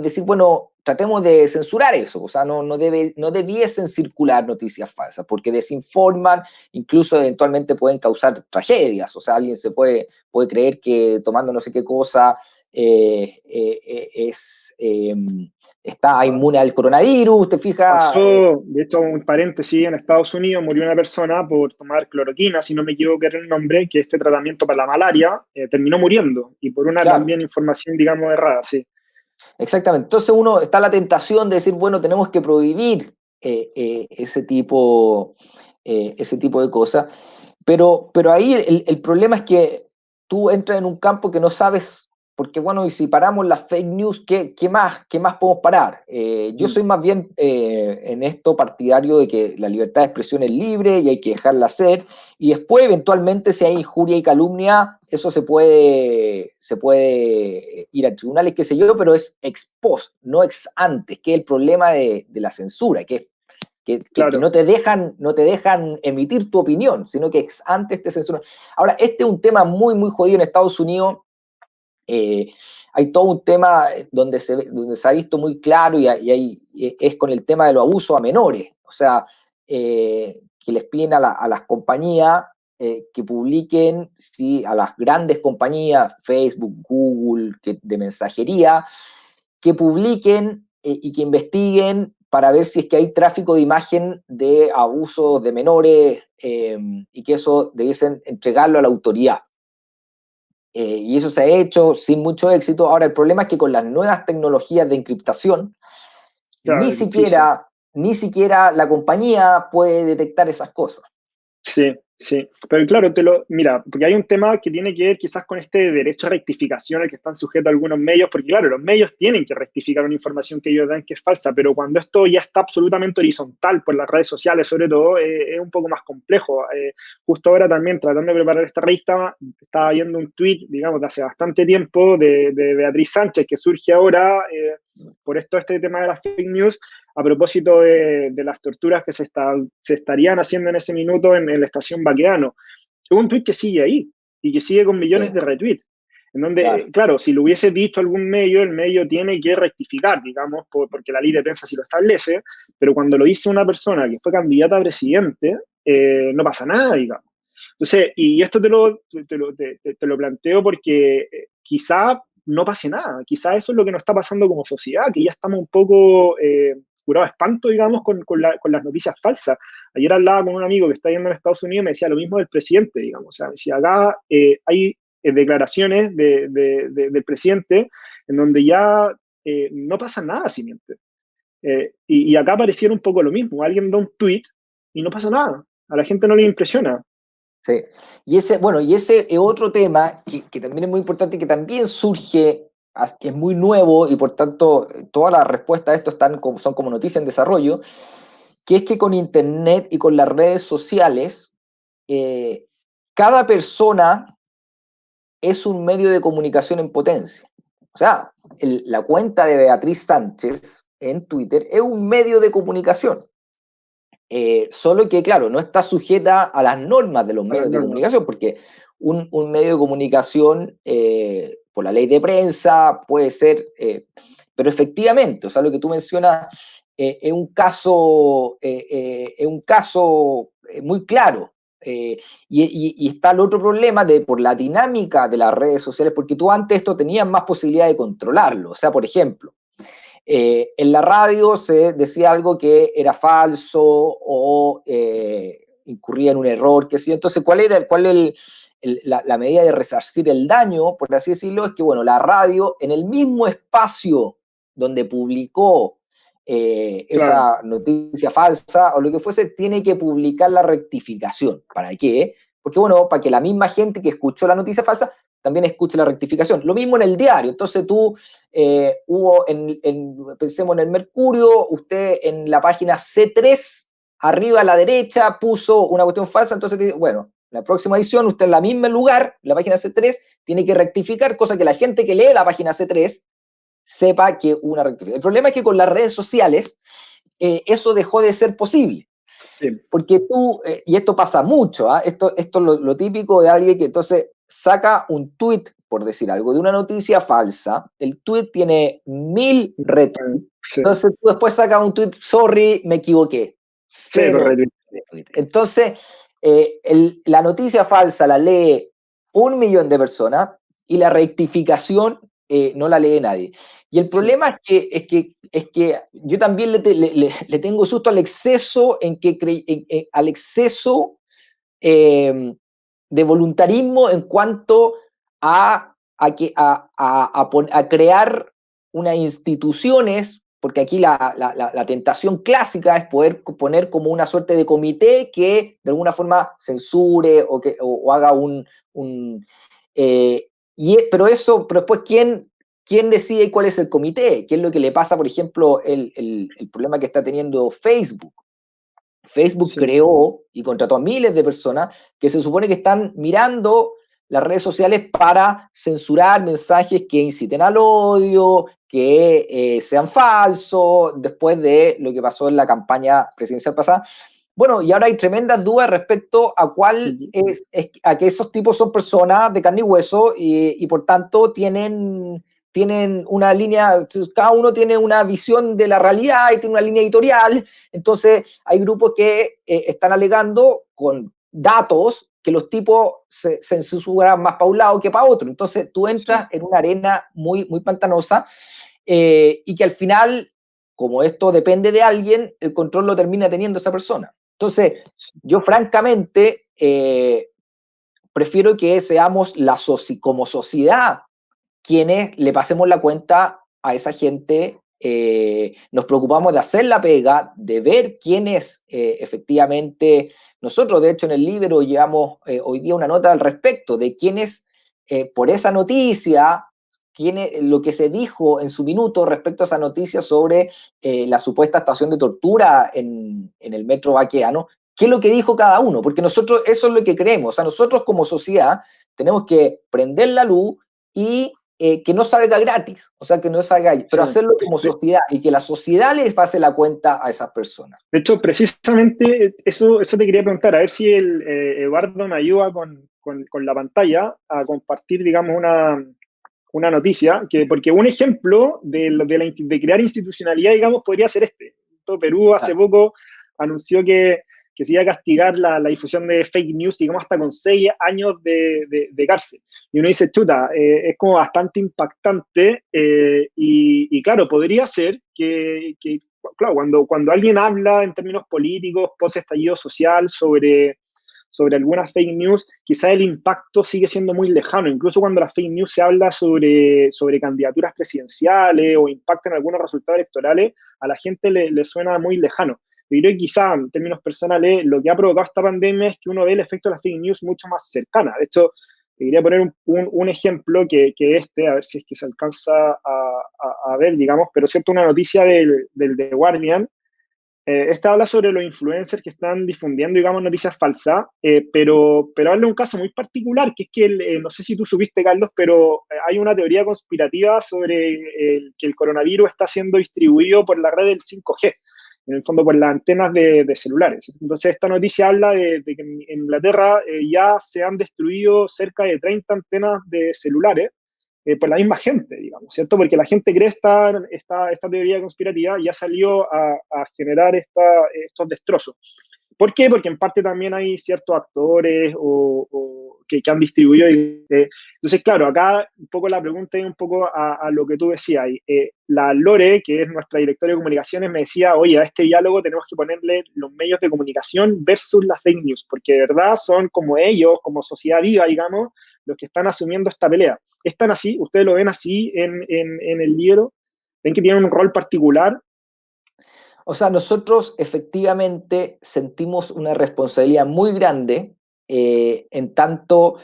B: decir, bueno, tratemos de censurar eso, o sea, no debiesen circular noticias falsas, porque desinforman, incluso eventualmente pueden causar tragedias, o sea, alguien puede creer que tomando no sé qué cosa eh, eh, es, eh, está inmune al coronavirus, ¿te fijas?
A: Pasó, de hecho, un paréntesis, en Estados Unidos murió una persona por tomar cloroquina, si no me equivoco era el nombre, que este tratamiento para la malaria terminó muriendo y por una
B: Claro,
A: también información, digamos, errada, sí.
B: exactamente. Entonces uno está la tentación de decir, bueno, tenemos que prohibir eh, eh, ese tipo, ese tipo de cosas, pero ahí el problema es que tú entras en un campo que no sabes, porque bueno, y si paramos las fake news, ¿qué más podemos parar? Yo
A: Mm,
B: soy más bien en esto partidario de que la libertad de expresión es libre y hay que dejarla ser, y después eventualmente si hay injuria y calumnia, eso se puede ir a tribunales, qué sé yo, pero es ex post, no ex antes, que es el problema de la censura, que
A: claro,
B: no te dejan emitir tu opinión, sino que ex antes te censuran. Ahora, este es un tema muy, muy jodido en Estados Unidos. eh, Hay todo un tema donde se ha visto muy claro es con el tema de los abusos a menores. O sea, que les piden a las compañías que publiquen, ¿sí? A las grandes compañías, Facebook, Google, de mensajería, que publiquen y que investiguen para ver si es que hay tráfico de imagen de abusos de menores y que eso debiesen entregarlo a la autoridad. Y eso se ha hecho sin mucho éxito. Ahora, el problema es que con las nuevas tecnologías de encriptación,
A: claro,
B: ni
A: es difícil.
B: siquiera, ni siquiera la compañía puede detectar esas cosas.
A: Sí, sí, pero claro, mira, porque hay un tema que tiene que ver quizás con este derecho a rectificación al que están sujetos algunos medios, porque claro, los medios tienen que rectificar una información que ellos dan que es falsa, pero cuando esto ya está absolutamente horizontal por las redes sociales, sobre todo, es un poco más complejo. Justo ahora también, tratando de preparar esta revista, estaba viendo un tuit, digamos, de hace bastante tiempo, de Beatriz Sánchez, que surge ahora por este tema de las fake news a propósito de las torturas que se estarían haciendo en ese minuto en la estación Baqueano. Es un tweet que sigue ahí y que sigue con
B: Sí,
A: millones de retweets. en donde,
B: claro.
A: claro, si lo hubiese dicho algún medio, el medio tiene que rectificar, digamos, porque la ley de prensa sí lo establece, pero cuando lo dice una persona que fue candidata a presidente, no pasa nada, digamos. Entonces, y esto te lo planteo porque quizá no pase nada, quizá eso es lo que nos está pasando como sociedad, que ya estamos un poco curados de espanto, digamos, con las noticias falsas. Ayer hablaba con un amigo que está yendo en Estados Unidos y me decía lo mismo del presidente, digamos. O sea, si acá hay declaraciones del presidente en donde ya no pasa nada si miente. Y acá pareciera un poco lo mismo. Alguien da un tweet y no pasa nada. A la gente no le impresiona.
B: Sí. Bueno, y ese es otro tema que también es muy importante, que también surge, que es muy nuevo y por tanto todas las respuestas a esto son como noticias en desarrollo, que es que con Internet y con las redes sociales, cada persona es un medio de comunicación en potencia. O sea, la cuenta de Beatriz Sánchez en Twitter es un medio de comunicación. Solo que, claro, no está sujeta a las normas de los
A: A las
B: medios de
A: normas.
B: comunicación, porque un medio de comunicación, por la ley de prensa, puede ser, pero efectivamente, o sea, lo que tú mencionas es un caso muy claro. Y está el otro problema por la dinámica de las redes sociales, porque tú antes esto tenías más posibilidad de controlarlo. O sea, por ejemplo, en la radio se decía algo que era falso o incurría en un error, qué sé yo. Entonces, la medida de resarcir el daño, por así decirlo? Es que, bueno, la radio, en el mismo espacio donde publicó
A: Claro,
B: esa noticia falsa o lo que fuese, tiene que publicar la rectificación. ¿Para qué? Porque, bueno, para que la misma gente que escuchó la noticia falsa también escuche la rectificación. Lo mismo en el diario. Entonces tú pensemos en el Mercurio, usted en la página C3, arriba a la derecha, puso una cuestión falsa, entonces, bueno, la próxima edición, usted en la misma lugar, la página C3, tiene que rectificar, cosa que la gente que lee la página C3 sepa que hubo una rectificación. El problema es que con las redes sociales eso dejó de ser posible.
A: sí,
B: Porque y esto pasa mucho, ¿eh? Esto es lo típico de alguien que entonces saca un tweet, por decir algo, de una noticia falsa, el tweet tiene 1000 retweets,
A: sí,
B: entonces tú después sacas un tweet, sorry, me equivoqué,
A: sí,
B: 0
A: correcto.
B: retweets. Entonces, la noticia falsa la lee 1 millón de personas y la rectificación no la lee nadie. Y el
A: Sí,
B: problema es que yo también le tengo susto al exceso al exceso de voluntarismo en cuanto a crear unas instituciones, porque aquí la tentación clásica es poder poner como una suerte de comité que de alguna forma censure o haga un pero después, ¿quién decide cuál es el comité? ¿Qué es lo que le pasa, por ejemplo, el problema que está teniendo Facebook? Facebook
A: sí,
B: creó y contrató a miles de personas que se supone que están mirando las redes sociales para censurar mensajes que inciten al odio, que sean falsos, después de lo que pasó en la campaña presidencial pasada. Bueno, y ahora hay tremendas dudas respecto a a que esos tipos son personas de carne y hueso y por tanto tienen una línea, cada uno tiene una visión de la realidad y tiene una línea editorial. Entonces hay grupos que están alegando con datos que los tipos se censuran más para un lado que para otro. Entonces tú
A: sí,
B: entras en una arena muy, muy pantanosa y que al final, como esto depende de alguien, el control lo termina teniendo esa persona. Entonces,
A: sí,
B: yo francamente prefiero que seamos como sociedad quienes le pasemos la cuenta a esa gente, nos preocupamos de hacer la pega, de ver quién es efectivamente. Nosotros, de hecho, en el libro llevamos hoy día una nota al respecto de quién es, por esa noticia, lo que se dijo en su minuto respecto a esa noticia sobre la supuesta estación de tortura en el metro Baqueano, qué es lo que dijo cada uno, porque nosotros eso es lo que creemos. O sea, nosotros como sociedad tenemos que prender la luz y que no salga gratis, o sea, que no salga, pero
A: sí.
B: hacerlo como
A: De,
B: sociedad y que la sociedad les pase la cuenta a esas personas.
A: de hecho, precisamente eso te quería preguntar, a ver si Eduardo me ayuda con la pantalla a compartir, digamos, una noticia, porque un ejemplo de crear institucionalidad, digamos, podría ser este. Perú hace poco anunció que se iba a castigar la difusión de fake news, digamos, hasta con 6 años de cárcel. Y uno dice, chuta, es como bastante impactante y claro, podría ser que claro, cuando alguien habla en términos políticos, post-estallido social, sobre algunas fake news, quizá el impacto sigue siendo muy lejano. Incluso cuando las fake news se habla sobre candidaturas presidenciales o impactan algunos resultados electorales, a la gente le suena muy lejano. Yo creo que quizá en términos personales lo que ha provocado esta pandemia es que uno ve el efecto de las fake news mucho más cercana. De hecho, quería poner un ejemplo que a ver si es que se alcanza a ver, digamos, pero cierto, una noticia del The Guardian. Esta habla sobre los influencers que están difundiendo, digamos, noticias falsas, pero habla de un caso muy particular, que es que, no sé si tú supiste, Carlos, pero hay una teoría conspirativa sobre que el coronavirus está siendo distribuido por la red del 5G, en el fondo por las antenas de celulares. Entonces, esta noticia habla de que en Inglaterra ya se han destruido cerca de 30 antenas de celulares por la misma gente, digamos, ¿cierto? Porque la gente cree esta teoría conspirativa y ha salido a generar estos destrozos. ¿Por qué? Porque en parte también hay ciertos actores que han distribuido. Entonces, claro, acá un poco la pregunta es un poco a lo que tú decías. La Lore, que es nuestra directora de comunicaciones, me decía, oye, a este diálogo tenemos que ponerle los medios de comunicación versus las fake news, porque de verdad son como ellos, como sociedad viva, digamos, los que están asumiendo esta pelea. ¿Es tan así? ¿Ustedes lo ven así en el libro? ¿Ven que tienen un rol particular?
B: O sea, nosotros efectivamente sentimos una responsabilidad muy grande en tanto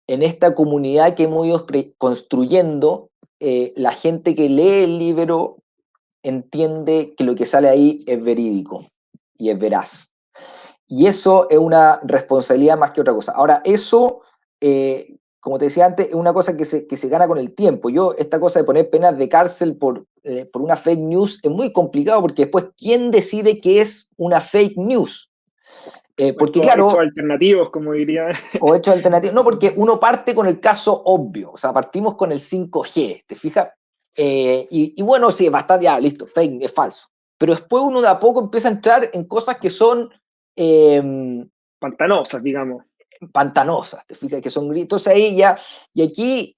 B: en esta comunidad que hemos ido construyendo, la gente que lee el libro entiende que lo que sale ahí es verídico y es veraz. Y eso es una responsabilidad más que otra cosa. Ahora, eso, como te decía antes, es una cosa que se gana con el tiempo. Esta cosa de poner penas de cárcel por una fake news es muy complicado porque después, ¿quién decide qué es una fake news? Porque
A: Hechos
B: claro,
A: alternativos, como diría.
B: o hechos alternativos, no, porque uno parte con el caso obvio, o sea, partimos con el 5G, ¿te fijas?
A: Sí.
B: Y bueno, sí, es bastante, ya, listo, fake, es falso. Pero después uno de a poco empieza a entrar en cosas que son
A: Pantanosas, digamos.
B: pantanosas, te fijas que son gritos ahí ya. Y aquí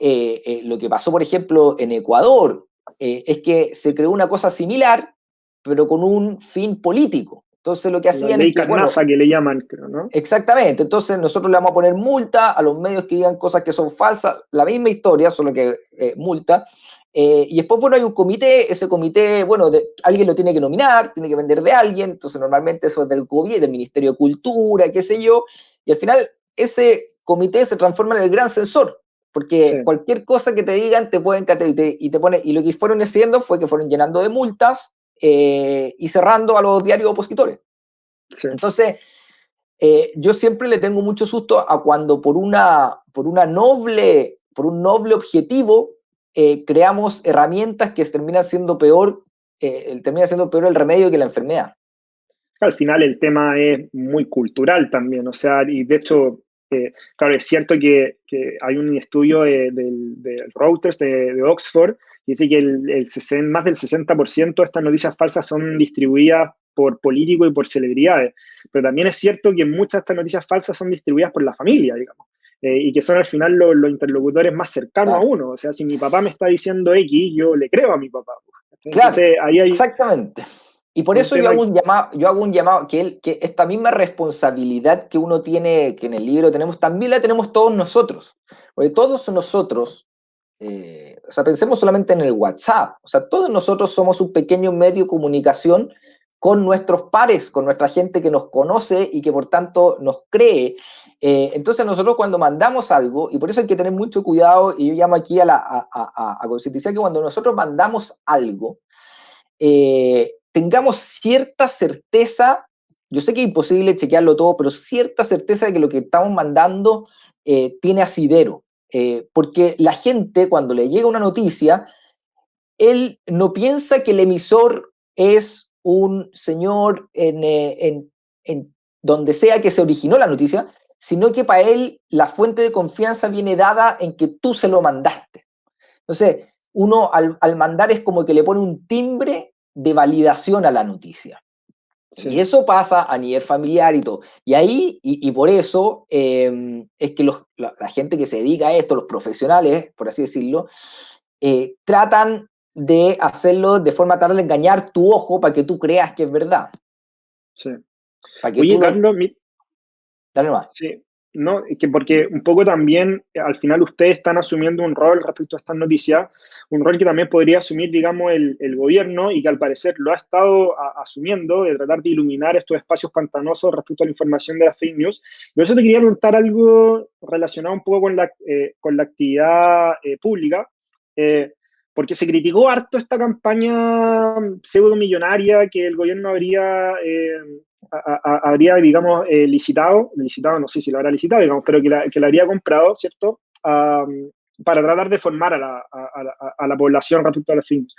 B: lo que pasó, por ejemplo, en Ecuador, es que se creó una cosa similar, pero con un fin político. Entonces lo que
A: La
B: hacían es
A: ley
B: que, bueno,
A: Carnaza que le llaman, creo, ¿no?
B: exactamente, entonces nosotros le vamos a poner multa a los medios que digan cosas que son falsas, la misma historia, solo que multa. Y después, bueno, hay un comité, ese comité, bueno, alguien lo tiene que nominar, tiene que vender de alguien, entonces normalmente eso es del gobierno, del Ministerio de Cultura, qué sé yo, y al final ese comité se transforma en el gran censor, porque
A: Sí.
B: cualquier cosa que te digan te pueden te pone, y lo que fueron haciendo fue que fueron llenando de multas y cerrando a los diarios opositores.
A: Sí.
B: Entonces, yo siempre le tengo mucho susto a cuando por un noble objetivo creamos herramientas que termina siendo peor el remedio que la enfermedad.
A: Al final el tema es muy cultural también, o sea, y de hecho, claro, es cierto que hay un estudio de Reuters de Oxford que dice que más del 60% de estas noticias falsas son distribuidas por políticos y por celebridades, pero también es cierto que muchas de estas noticias falsas son distribuidas por la familia, digamos, y que son al final los interlocutores más cercanos a
B: Claro,
A: uno, o sea, si mi papá me está diciendo X, yo le creo a mi papá.
B: claro,
A: Entonces ahí hay
B: exactamente. Y por
A: un
B: eso
A: tema.
B: yo hago un llamado que esta misma responsabilidad que uno tiene, que en el libro tenemos, también la tenemos todos nosotros. Porque todos nosotros, o sea, pensemos solamente en el WhatsApp, o sea, todos nosotros somos un pequeño medio de comunicación con nuestros pares, con nuestra gente que nos conoce y que por tanto nos cree. Entonces nosotros cuando mandamos algo, y por eso hay que tener mucho cuidado, y yo llamo aquí a concientizar que cuando nosotros mandamos algo, tengamos cierta certeza, yo sé que es imposible chequearlo todo, pero cierta certeza de que lo que estamos mandando tiene asidero. Porque la gente cuando le llega una noticia, él no piensa que el emisor es un señor en donde sea que se originó la noticia, sino que para él la fuente de confianza viene dada en que tú se lo mandaste. Entonces, uno al mandar es como que le pone un timbre de validación a la noticia.
A: Sí,
B: Y eso pasa a nivel familiar y todo. Y ahí, y por eso, es que la gente que se dedica a esto, los profesionales, por así decirlo, tratan de hacerlo de forma tal de engañar tu ojo para que tú creas que es verdad.
A: sí.
B: Para que
A: Oye,
B: tú lo...
A: Carlos,
B: Dale más.
A: sí, no, es que porque un poco también al final ustedes están asumiendo un rol respecto a estas noticias, un rol que también podría asumir, digamos, el gobierno y que al parecer lo ha estado asumiendo, de tratar de iluminar estos espacios pantanosos respecto a la información de las fake news. Por eso te quería preguntar algo relacionado un poco con la actividad pública, eh, porque se criticó harto esta campaña pseudo millonaria que el gobierno habría, digamos, licitado, no sé si lo habrá licitado, digamos, pero que la habría comprado, ¿cierto? Para tratar de formar a la población respecto a los fines,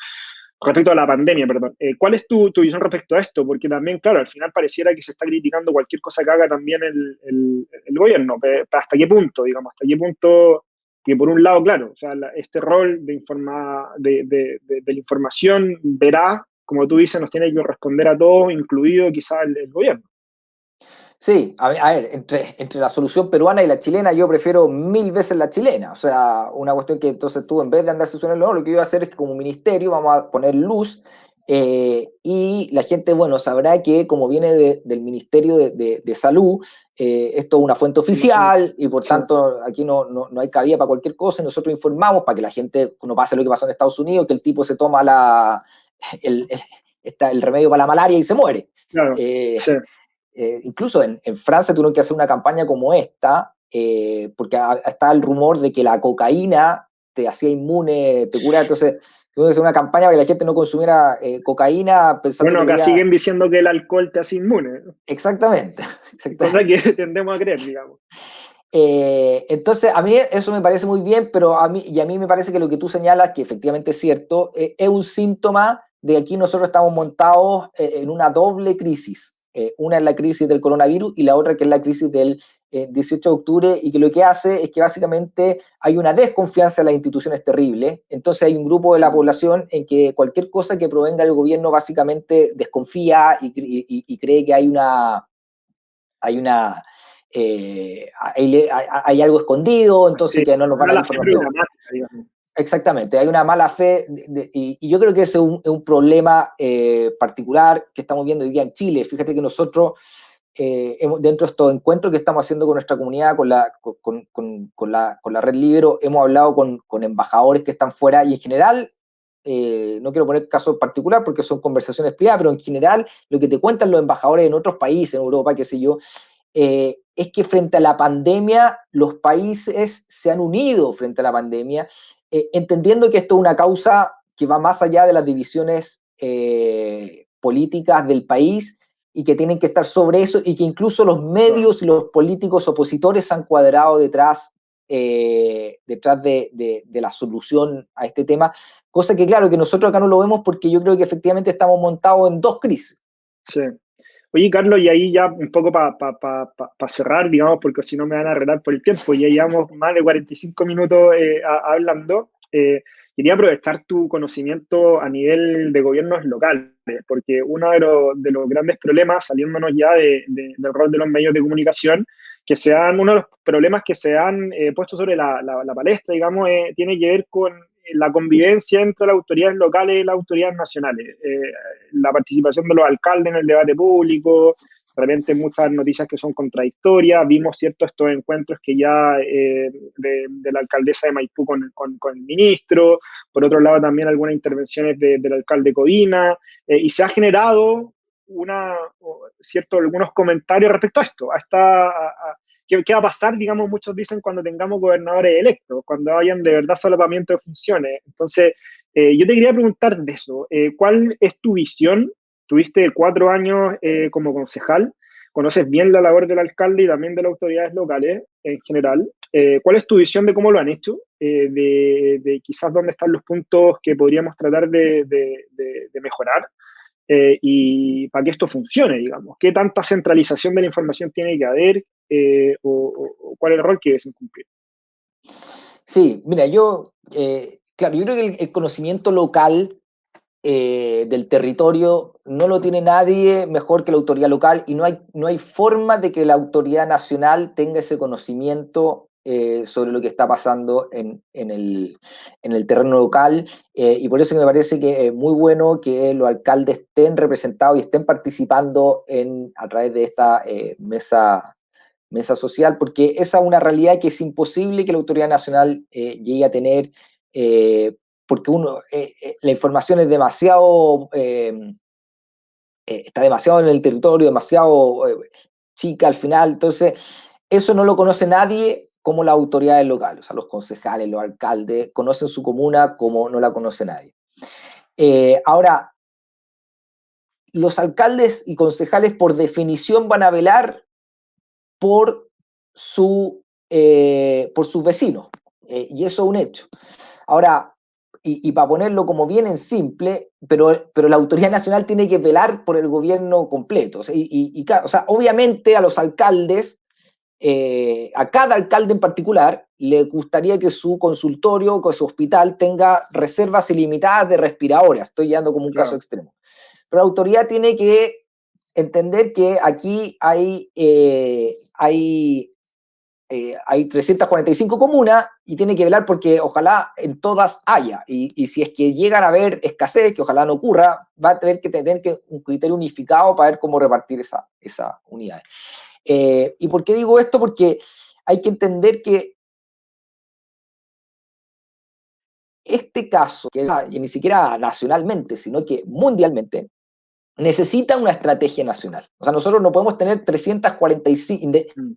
A: respecto a la pandemia, perdón. ¿Cuál es tu visión respecto a esto? Porque también, claro, al final pareciera que se está criticando cualquier cosa que haga también el gobierno. ¿Hasta qué punto, digamos? ¿Hasta qué punto? Que por un lado, claro, o sea, este rol de la información veraz, como tú dices, nos tiene que responder a todos, incluido quizás el gobierno.
B: Sí, a ver, entre la solución peruana y la chilena, yo prefiero 1000 veces la chilena. O sea, una cuestión que entonces tú, en vez de andar sucediendo, lo que yo voy a hacer es que como ministerio vamos a poner luz, y la gente, bueno, sabrá que como viene del Ministerio de Salud, esto es una fuente
A: Información.
B: oficial y por
A: Sí,
B: tanto aquí no hay cabida para cualquier cosa y nosotros informamos para que la gente no pase lo que pasó en Estados Unidos, que el tipo se toma el, el, el remedio para la malaria y se muere.
A: claro,
B: Eh,
A: sí.
B: Incluso en Francia tuvieron que hacer una campaña como esta, porque está el rumor de que la cocaína te hacía inmune, te cura, entonces tuvieron que hacer una campaña para que la gente no consumiera cocaína pensando
A: Bueno,
B: que
A: acá
B: podía...
A: siguen diciendo que el alcohol te hace inmune,
B: Exactamente,
A: cosa
B: exactamente.
A: que tendemos a creer, digamos.
B: Entonces, a mí eso me parece muy bien, pero a mí me parece que lo que tú señalas, que efectivamente es cierto, es un síntoma de que aquí nosotros estamos montados en una doble crisis. Una es la crisis del coronavirus y la otra que es la crisis del 18 de octubre, y que lo que hace es que básicamente hay una desconfianza en las instituciones terrible. Entonces hay un grupo de la población en que cualquier cosa que provenga del gobierno básicamente desconfía y cree que hay algo escondido, entonces
A: Sí,
B: que no nos van a dar
A: mala fe
B: información.
A: programática, digamos.
B: Exactamente, hay una mala fe y yo creo que ese es un problema particular que estamos viendo hoy día en Chile. Fíjate que nosotros, dentro de estos encuentros que estamos haciendo con nuestra comunidad, con la Red Libero, hemos hablado con embajadores que están fuera y en general, no quiero poner casos particular porque son conversaciones privadas, pero en general lo que te cuentan los embajadores en otros países, en Europa, qué sé yo, es que frente a la pandemia los países se han unido frente a la pandemia, entendiendo que esto es una causa que va más allá de las divisiones políticas del país y que tienen que estar sobre eso y que incluso los
A: Claro.
B: medios y los políticos opositores se han cuadrado detrás de la solución a este tema, cosa que claro que nosotros acá no lo vemos porque yo creo que efectivamente estamos montados en dos crisis.
A: Sí. Oye, Carlos, y ahí ya un poco para cerrar, digamos, porque si no me van a arreglar por el tiempo, ya llevamos más de 45 minutos hablando. Quería aprovechar tu conocimiento a nivel de gobiernos locales, porque uno de los grandes problemas, saliéndonos ya del rol de los medios de comunicación, uno de los problemas que se han puesto sobre la palestra, digamos, tiene que ver con la convivencia entre las autoridades locales y las autoridades nacionales. La participación de los alcaldes en el debate público, de repente muchas noticias que son contradictorias. Vimos cierto estos encuentros que ya de la alcaldesa de Maipú con el ministro, por otro lado también algunas intervenciones del alcalde Codina, y se ha generado algunos comentarios respecto a esto, ¿qué va a pasar? Digamos, muchos dicen cuando tengamos gobernadores electos, cuando hayan de verdad solapamiento de funciones. Entonces, yo te quería preguntar de eso. ¿Cuál es tu visión? Tuviste 4 años como concejal, conoces bien la labor del alcalde y también de las autoridades locales en general. ¿Cuál es tu visión de cómo lo han hecho? De quizás dónde están los puntos que podríamos tratar de mejorar, y para que esto funcione, digamos. ¿Qué tanta centralización de la información tiene que haber, o cuál es el rol que deben cumplir?
B: Sí, mira, yo Claro, yo creo que el conocimiento local del territorio no lo tiene nadie mejor que la autoridad local y no hay forma de que la autoridad nacional tenga ese conocimiento sobre lo que está pasando en el terreno local y por eso me parece que es muy bueno que los alcaldes estén representados y estén participando a través de esta mesa social, porque esa es una realidad que es imposible que la autoridad nacional llegue a tener porque la información es demasiado, está demasiado en el territorio, demasiado chica al final, entonces eso no lo conoce nadie como las autoridades locales, o sea, los concejales, los alcaldes, conocen su comuna como no la conoce nadie. Ahora, los alcaldes y concejales por definición van a velar por, por sus vecinos, y eso es un hecho. Ahora, y para ponerlo como bien en simple, pero la autoridad nacional tiene que velar por el gobierno completo. O sea, o sea, obviamente a los alcaldes, a cada alcalde en particular, le gustaría que su consultorio, que su hospital tenga reservas ilimitadas de respiradores. Estoy llevando como un caso
A: Claro.
B: extremo. Pero la autoridad tiene que entender que aquí hay 345 comunas y tiene que velar porque ojalá en todas haya. Y si es que llegan a haber escasez, que ojalá no ocurra, va a tener que un criterio unificado para ver cómo repartir esa unidad. ¿Y por qué digo esto? Porque hay que entender que este caso, que ni siquiera nacionalmente, sino que mundialmente, necesita una estrategia nacional. O sea, nosotros no podemos tener 345,
A: Mm.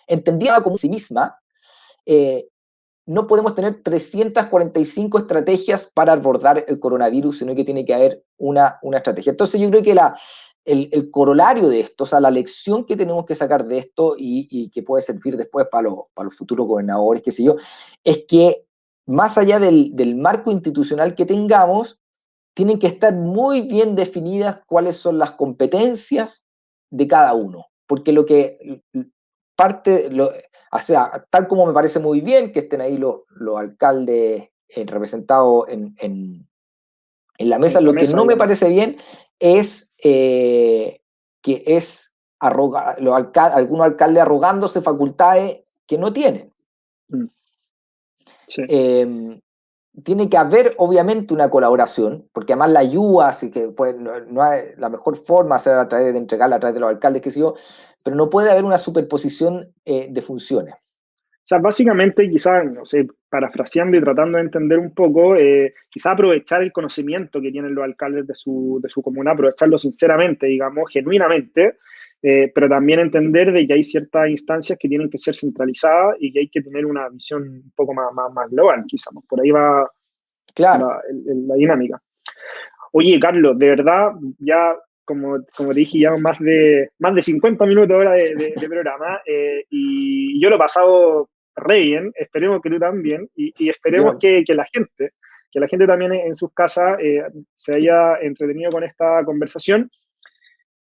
B: entendida como sí misma, eh, no podemos tener 345 estrategias para abordar el coronavirus, sino que tiene que haber una estrategia. Entonces yo creo que el corolario de esto, o sea, la lección que tenemos que sacar de esto y que puede servir después para los futuros gobernadores, qué sé yo, es que más allá del marco institucional que tengamos, tienen que estar muy bien definidas cuáles son las competencias de cada uno, porque lo que parte, o sea, tal como me parece muy bien que estén ahí los alcaldes representados en la mesa,
A: En la
B: lo que
A: mesa,
B: no me
A: digamos.
B: parece bien es que es algunos alcaldes arrogándose facultades que no tienen.
A: Mm. Sí.
B: Eh, Tiene que haber obviamente una colaboración, porque además la ayuda, así que pues, no es la mejor forma hacer a través de entregarla a través de los alcaldes, qué sé yo, pero no puede haber una superposición de funciones.
A: O sea, básicamente, quizás, no sé, parafraseando y tratando de entender un poco, quizás aprovechar el conocimiento que tienen los alcaldes de su comuna, aprovecharlo sinceramente, digamos, genuinamente, pero también entender de que hay ciertas instancias que tienen que ser centralizadas y que hay que tener una visión un poco más global, quizás. Por ahí va
B: Claro,
A: la dinámica. Oye, Carlos, de verdad, ya, como te dije, ya más de 50 minutos ahora de programa y yo lo he pasado re bien, esperemos que tú también y esperemos
B: yo,
A: que la gente también en sus casas se haya entretenido con esta conversación.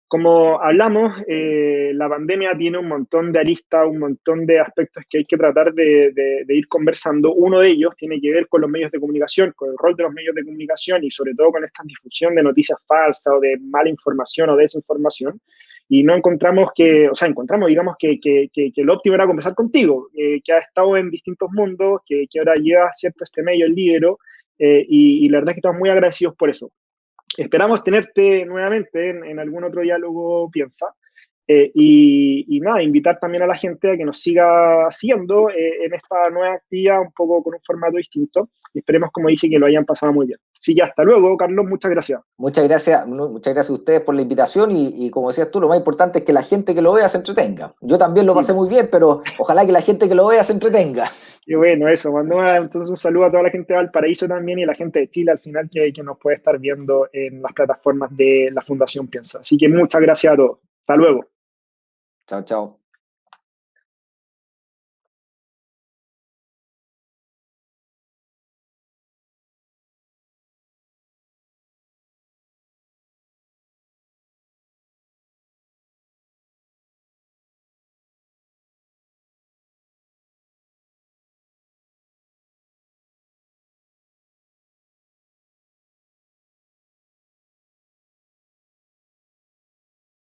A: Como hablamos, la pandemia tiene un montón de aristas, un montón de aspectos que hay que tratar de ir conversando. Uno de ellos tiene que ver con los medios de comunicación, con el rol de los medios de comunicación y sobre todo con esta difusión de noticias falsas o de mala información o desinformación. Y no encontramos o sea, encontramos, digamos, que lo óptimo era conversar contigo, que has estado en distintos mundos, que ahora llevas, ¿cierto?, este medio, el Libero, y la verdad es que estamos muy agradecidos por eso. Esperamos tenerte nuevamente en algún otro diálogo, piensa. Y nada, invitar también a la gente a que nos siga haciendo en esta nueva actividad, un poco con un formato distinto. Y esperemos, como dije, que lo hayan pasado muy bien. Así que hasta luego, Carlos, muchas gracias.
B: muchas gracias a ustedes por la invitación y como decías tú, lo más importante es que la gente que lo vea se entretenga. Yo también lo
A: Sí,
B: pasé muy bien, pero ojalá que la gente que lo vea se entretenga.
A: qué bueno eso. Mando entonces un saludo a toda la gente de Valparaíso también y a la gente de Chile al final que nos puede estar viendo en las plataformas de la Fundación Piensa. Así que muchas gracias a todos. Hasta luego.
B: Chao, chao.